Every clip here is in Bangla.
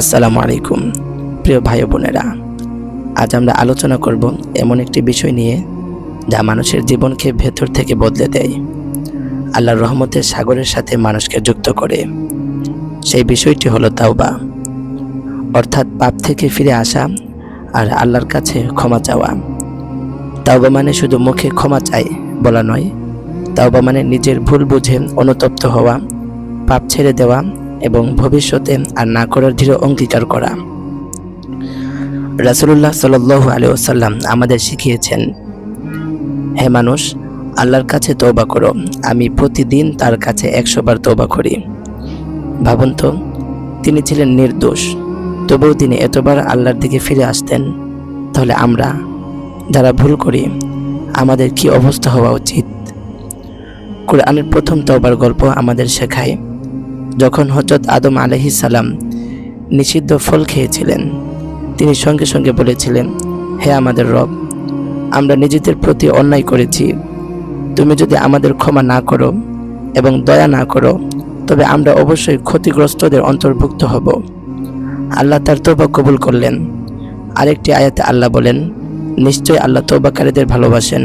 আসসালামু আলাইকুম প্রিয় ভাই বোনেরা, আজ আমরা আলোচনা করব এমন একটি বিষয় নিয়ে যা মানুষের জীবনকে ভেতর থেকে বদলে দেয়, আল্লাহর রহমতের সাগরের সাথে মানুষকে যুক্ত করে। সেই বিষয়টি হলো তাওবা, অর্থাৎ পাপ থেকে ফিরে আসা আর আল্লাহর কাছে ক্ষমা চাওয়া। তাওবা মানে শুধু মুখে ক্ষমা চাই বলা নয়, তাওবা মানে নিজের ভুল বুঝে অনুতপ্ত হওয়া, পাপ ছেড়ে দেওয়া এবং ভবিষ্যতে আর না করার দৃঢ় অঙ্গীকার করা। রাসূলুল্লাহ সাল্লাল্লাহু আলাইহি ওয়াসাল্লাম আমাদের শিখিয়েছেন, হে মানুষ, আল্লাহর কাছে তওবা করো, আমি প্রতিদিন তার কাছে 100 বার তওবা করি। ভাবুন তো, তিনি ছিলেন নির্দোষ, তবুও তিনি এতবার আল্লাহর দিকে ফিরে আসতেন। তাহলে আমরা যারা ভুল করি, আমাদের কি অবস্থা হওয়া উচিত? কুরআনের প্রথম তওবার গল্প আমাদের শেখায়, যখন হযরত আদম আলাইহিস সালাম নিষিদ্ধ ফল খেয়েছিলেন, তিনি সঙ্গে সঙ্গে বলেছিলেন, হে আমাদের রব, আমরা নিজেদের প্রতি অন্যায় করেছি। তুমি যদি আমাদের ক্ষমা না করো এবং দয়া না করো, তবে আমরা অবশ্যই ক্ষতিগ্রস্তদের অন্তর্ভুক্ত হব। আল্লাহ তার তওবা কবুল করলেন। আরেকটি আয়াতে আল্লাহ বলেন, নিশ্চয় আল্লাহ তওবাকারীদের ভালোবাসেন।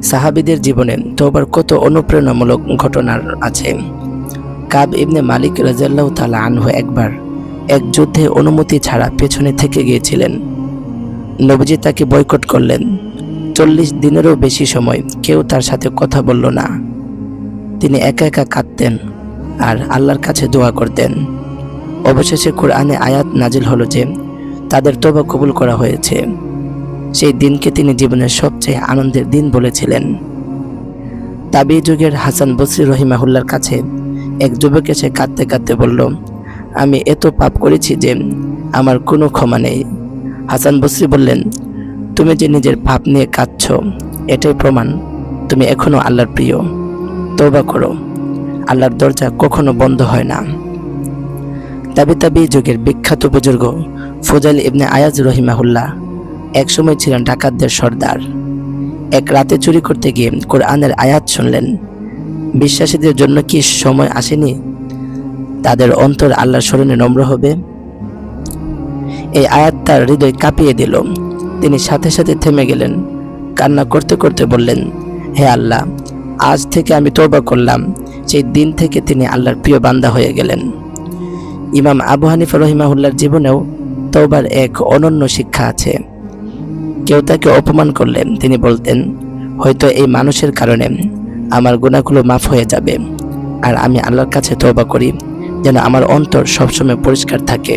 সাহাবীদের জীবনে তওবার কত অনুপ্রেরণামূলক ঘটনা আছে। কাব ইবনে মালিক রাদিয়াল্লাহু তাআলা আনহু একবার এক যুদ্ধে অনুমতি ছাড়া পেছনে থেকে গিয়েছিলেন। নবীজি তাকে বয়কট করলেন। 40 দিনেরও বেশি সময় কেউ তার সাথে কথা বলল না। তিনি একা একা কাঁদতেন আর আল্লাহর কাছে দোয়া করতেন। অবশেষে কোরআনে আয়াত নাজিল হলো যে তাদের তওবা কবুল করা হয়েছে। সেই দিনকে তিনি জীবনের সবচেয়ে আনন্দের দিন বলেছিলেন। তাবী যুগের হাসান বসরি রহিমাহুল্লাহর কাছে এক যুবক এসে কাঁদতে কাঁদতে বলল, আমি এত পাপ করেছি যে আমার কোনো ক্ষমা নেই। হাসান বসরি বললেন, তুমি যে নিজের পাপ নিয়ে কাঁদছ, এটাই প্রমাণ তুমি এখনো আল্লাহর প্রিয়। তওবা করো, আল্লাহর দরজা কখনো বন্ধ হয় না। তাবী যুগের বিখ্যাত বুজুর্গ ফুজাইল ইবনে আয়াজ রহিমাহুল্লাহ একসময় ছিলেন ডাকাতদের সর্দার। এক রাতে চুরি করতে গিয়ে কোরআনের আয়াত শুনলেন। বিশ্বাসীদের জন্য কি সময় আসেনি তাদের অন্তর আল্লাহর স্মরণে নম্র হবে? এই আয়াত তার হৃদয় কাঁপিয়ে দিল। তিনি সাথে সাথে থেমে গেলেন, কান্না করতে করতে বললেন, হে আল্লাহ, আজ থেকে আমি তওবা করলাম। সেই দিন থেকে তিনি আল্লাহর প্রিয় বান্দা হয়ে গেলেন। ইমাম আবু হানিফা রহিমাহুল্লাহর জীবনেও তওবার এক অনন্য শিক্ষা আছে। কেউ তাকে অপমান করলে তিনি বলতেন, হয়তো এই মানুষের কারণে আমার গুনাহগুলো মাফ হয়ে যাবে, আর আমি আল্লাহর কাছে তওবা করি যেন আমার অন্তর সবসময় পরিষ্কার থাকে।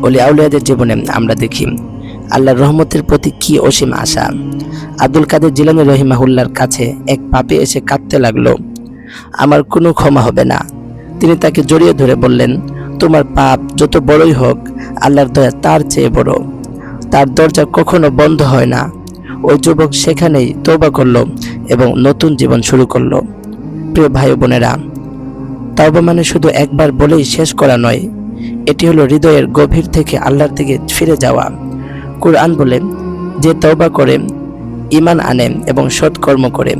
ওলি আউলিয়াদের জীবনে আমরা দেখি আল্লাহর রহমতের প্রতি কি অসীম আশা। আব্দুল কাদের জিলানী রহিমাহুল্লাহর কাছে এক পাপী এসে কাঁদতে লাগলো, আমার কোনো ক্ষমা হবে না। তিনি তাকে জড়িয়ে ধরে বললেন, তোমার পাপ যত বড়ই হোক, আল্লাহর দয়া তার চেয়ে বড়। তার দরজা কখনো বন্ধ হয় না। ওই যুবক সেখানেই তওবা করলো এবং নতুন জীবন শুরু করলো। প্রিয় ভাই বোনেরা, তওবা মানে শুধু একবার বলেই শেষ করা নয়, এটি হলো হৃদয়ের গভীর থেকে আল্লাহর দিকে ফিরে যাওয়া। কুরআন বলে, যে তওবা করে, ঈমান আনে এবং সৎকর্ম করে,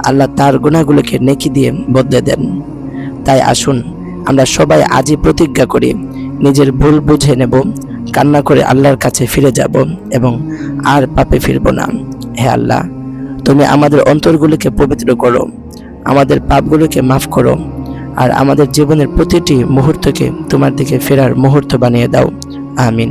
আল্লাহ তার গুনাহগুলোকে নেকি দিয়ে বদলে দেন। তাই আসুন আমরা সবাই আজই প্রতিজ্ঞা করি, নিজের ভুল বুঝে নেব, কান্না করে আল্লাহর কাছে ফিরে যাব এবং আর পাপে ফিরব না। হে আল্লাহ, তুমি আমাদের অন্তরগুলোকে পবিত্র করো, আমাদের পাপগুলোকে মাফ করো, আর আমাদের জীবনের প্রতিটি মুহূর্তকে তোমার দিকে ফেরার মুহূর্ত বানিয়ে দাও। আমিন।